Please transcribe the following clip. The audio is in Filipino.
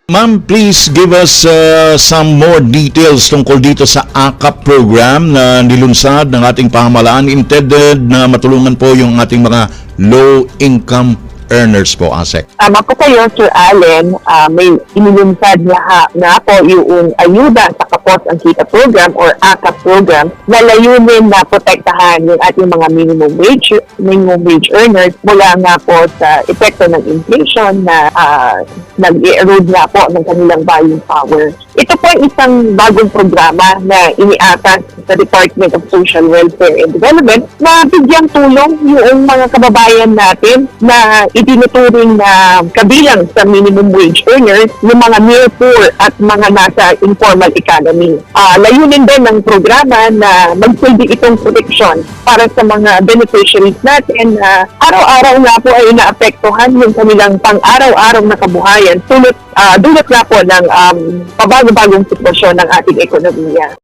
Ma'am, please give us some more details tungkol dito sa AKAP program na nilunsad ng ating pamahalaan, intended na matulungan po yung ating mga low-income earners po, ASEC. Tama po kayo, Sir Allen. May inilunsad na po yung ayuda sa Kapos ang Kita program or AKAP program na layunin na protektahan yung ating mga minimum wage earners mula nga po sa epekto ng inflation na nag-erode nga po ng kanilang buying power. Ito po ay isang bagong programa na iniatas sa Department of Social Welfare and Development na bigyang tulong yung mga kababayan natin na itinuturing na kabilang sa minimum wage earners, yung mga near poor at mga nasa informal economy. Layunin din ng programa na magsilbi itong protection para sa mga beneficiaries natin na araw-araw nga po ay naapektuhan yung kanilang pang-araw-araw na kabuhayan dulot nga po ng pabago-bagong sitwasyon ng ating ekonomiya.